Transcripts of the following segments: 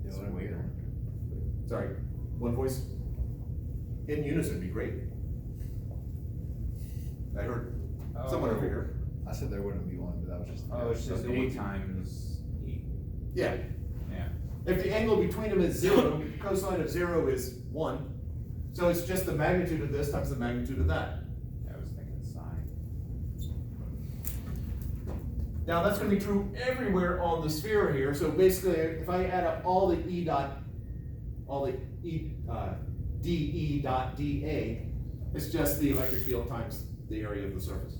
Square. Sorry, one voice? In unison would be great. I heard someone over here. I said there wouldn't be one, but that was just. Oh, it's just A times E. Yeah. Yeah. If the angle between them is 0, cosine of 0 is 1. So it's just the magnitude of this times the magnitude of that. I was thinking sine. Now that's going to be true everywhere on the sphere here. So basically, if I add up all the E dot dA, it's just the electric field times the area of the surface.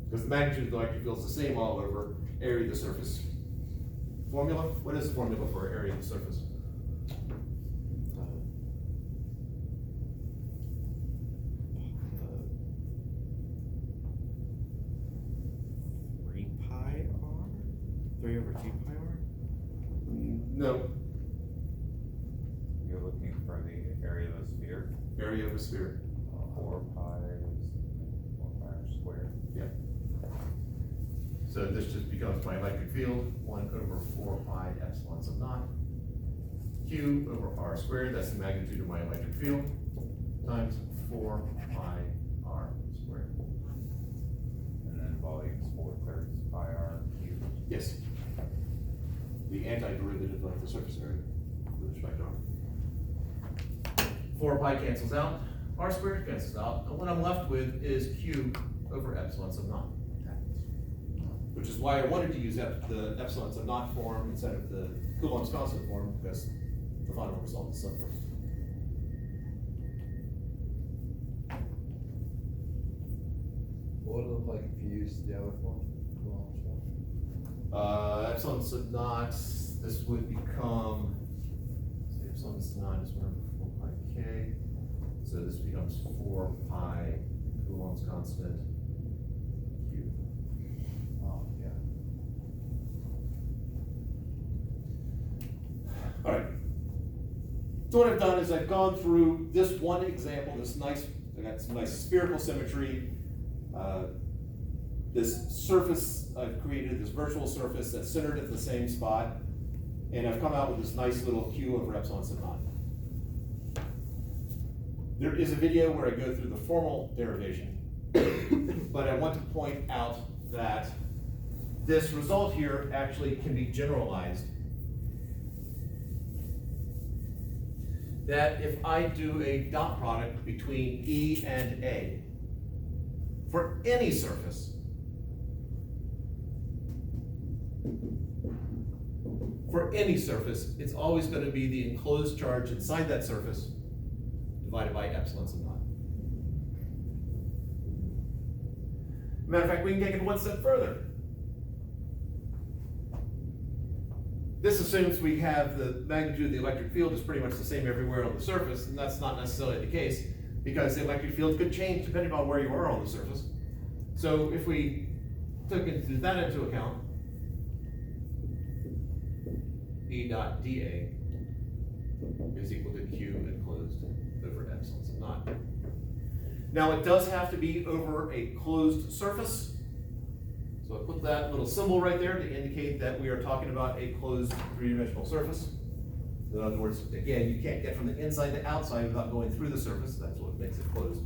Because the magnitude of the electric field is the same all over area of the surface. Formula? What is the formula for area of the surface? 3 pi r? 3 over 2 pi r? No. You're looking for the area of a sphere. Area of a sphere. 4 pi squared. Yeah. So this just becomes my electric field, 1 over 4 pi epsilon sub naught. Q over r squared, that's the magnitude of my electric field, times 4 pi r squared. And then volume is 4/3 pi r cubed. Yes. The antiderivative of the surface area with respect to r. 4 pi cancels out, r squared cancels out, and what I'm left with is q over epsilon sub naught. Which is why I wanted to use the epsilon sub naught form instead of the Coulomb's constant form, because the final result is simpler. What would it look like if you used the other form? Coulomb's form? Epsilon sub naught, this would become, say epsilon sub naught is 1 over 4 pi k. So this becomes 4 pi Coulomb's constant q. Oh, yeah. All right. So what I've done is I've gone through this one example, I got some nice spherical symmetry. This surface I've created, this virtual surface that's centered at the same spot, and I've come out with this nice little q over epsilon sub naught. There is a video where I go through the formal derivation, but I want to point out that this result here actually can be generalized. That if I do a dot product between E and A for any surface, it's always going to be the enclosed charge inside that surface divided by epsilon sub naught. Matter of fact, we can take it one step further. This assumes we have the magnitude of the electric field is pretty much the same everywhere on the surface, and that's not necessarily the case, because the electric field could change depending on where you are on the surface. So if we took that into account, E dot dA is equal to Q enclosed over epsilon sub naught. Now it does have to be over a closed surface. So I put that little symbol right there to indicate that we are talking about a closed three-dimensional surface. In other words, again, you can't get from the inside to outside without going through the surface. That's what makes it closed.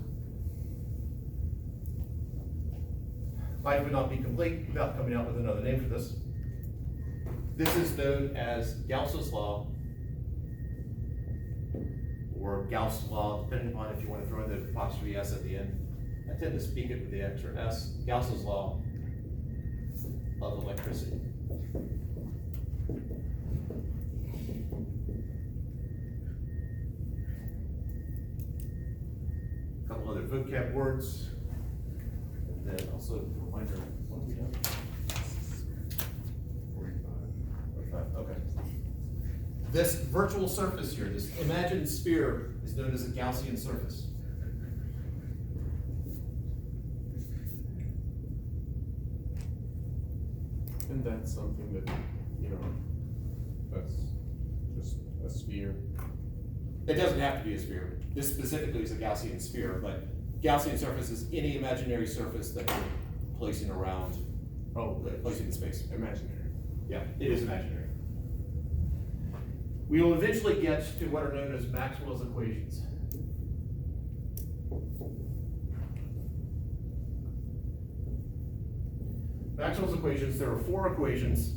Life would not be complete without coming out with another name for this. This is known as Gauss's law, or Gauss law, depending upon if you want to throw in the apostrophe s at the end. I tend to speak it with the extra s. Gauss's law of electricity. A couple other vocab words, and then also a reminder, what have we done? 45. Okay. This virtual surface here, this imagined sphere, is known as a Gaussian surface. And that's something that, that's just a sphere. It doesn't have to be a sphere. This specifically is a Gaussian sphere, but Gaussian surface is any imaginary surface that you're placing around, placing in space. Imaginary. Yeah, it is imaginary. We will eventually get to what are known as Maxwell's equations. Maxwell's equations, there are 4 equations,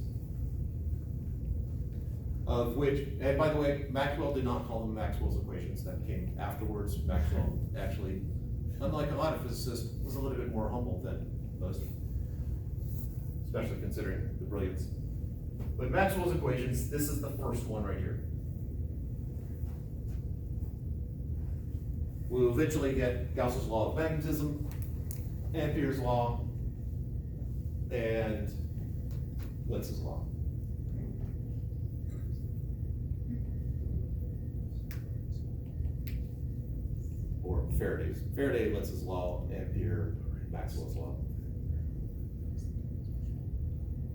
of which, and by the way, Maxwell did not call them Maxwell's equations, that came afterwards. Maxwell actually, unlike a lot of physicists, was a little bit more humble than most, especially considering the brilliance. But Maxwell's equations, this is the first one right here. We'll eventually get Gauss's law of magnetism, Ampere's law, and Lentz's law. Or Faraday, Lentz's law, Ampere, Maxwell's law.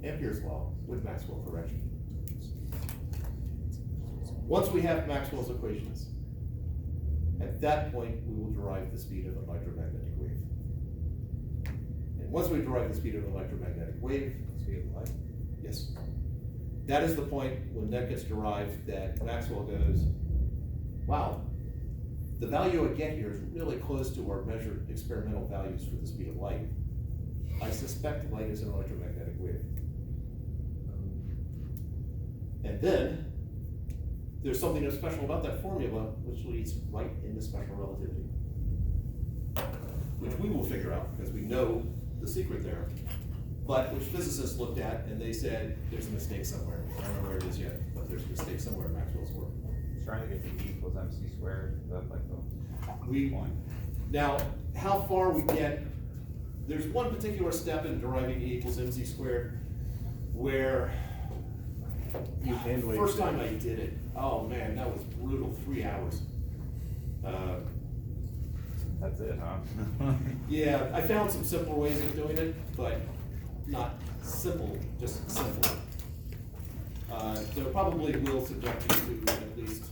Ampere's law with Maxwell correction. Once we have Maxwell's equations, at that point, we will derive the speed of an electromagnetic wave. And once we derive the speed of an electromagnetic wave, Speed of light. yes, that is the point when that gets derived that Maxwell goes, wow, the value I get here is really close to our measured experimental values for the speed of light. I suspect light is an electromagnetic wave. And then, there's something that's special about that formula, which leads right into special relativity. Which we will figure out, because we know the secret there. But which physicists looked at, and they said, there's a mistake somewhere. I don't know where it is yet, but there's a mistake somewhere in Maxwell's work. Trying to get to E equals MC squared, is that like the point? Now, how far we get, there's one particular step in deriving E equals MC squared, where You hand wave. first time I did it, oh man, that was brutal, 3 hours. That's it, huh? Yeah, I found some simpler ways of doing it, but not simple, just simple. So probably will subject you to at least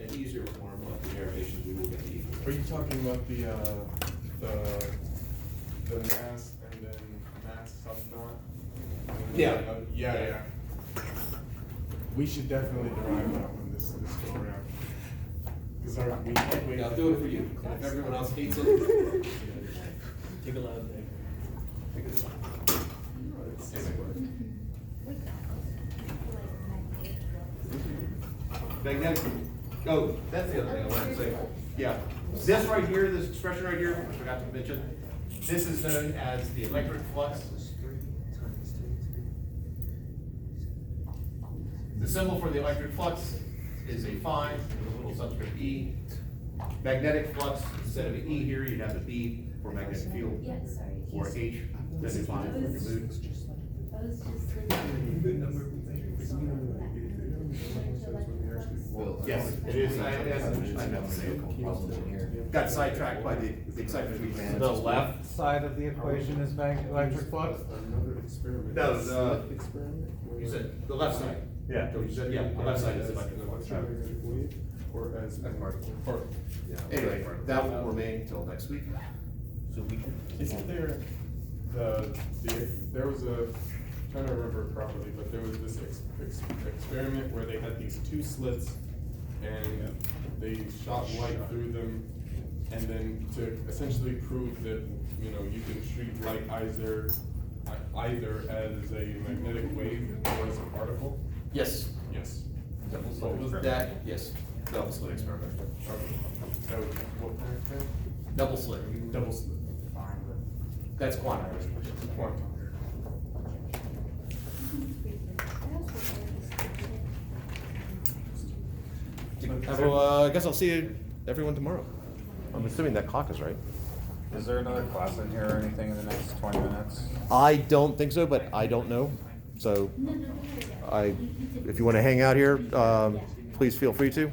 an easier form of the derivation we will get the equals. Are you talking about the mass and then mass sub naught? Yeah. Yeah. We should definitely derive that one this go around. Cause we can't wait. I'll do it for you, and if everyone else hates it. Take a loud thing. Magnetic, oh, that's the other thing I wanted to say. Yeah, this right here, this expression right here, I forgot to mention, this is known as the electric flux. The symbol for the electric flux is a phi with a little subscript E. Magnetic flux, instead of an E here, you'd have a B for magnetic field, Yeah, sorry. or H, that's a phi for your mood. I was just thinking. Good number. Yes, it is, I know. Got sidetracked by the excitement we had. The left side of the equation is electric flux? Another experiment. No, the- Split experiment? where- You said the left side. Yeah. So you said, yeah, the left side is electric flux. Electromagnetic wave, or as particle. Anyway, that will remain till next week. So we could. Isn't there there was trying to remember it properly, but there was this experiment where they had these 2 slits and they shot light through them, and then to essentially prove that, you know, you can treat light either as a magnetic wave or as a particle. Yes. Yes. Double slit What was experiment. that? Yes, double slit experiment. Okay. That was what kind of thing? Double slit. Double slit. That's quantum. Quantum. I guess I'll see everyone tomorrow. I'm assuming that clock is right. Is there another class in here or anything in the next 20 minutes? I don't think so, but I don't know. So if you want to hang out here, please feel free to.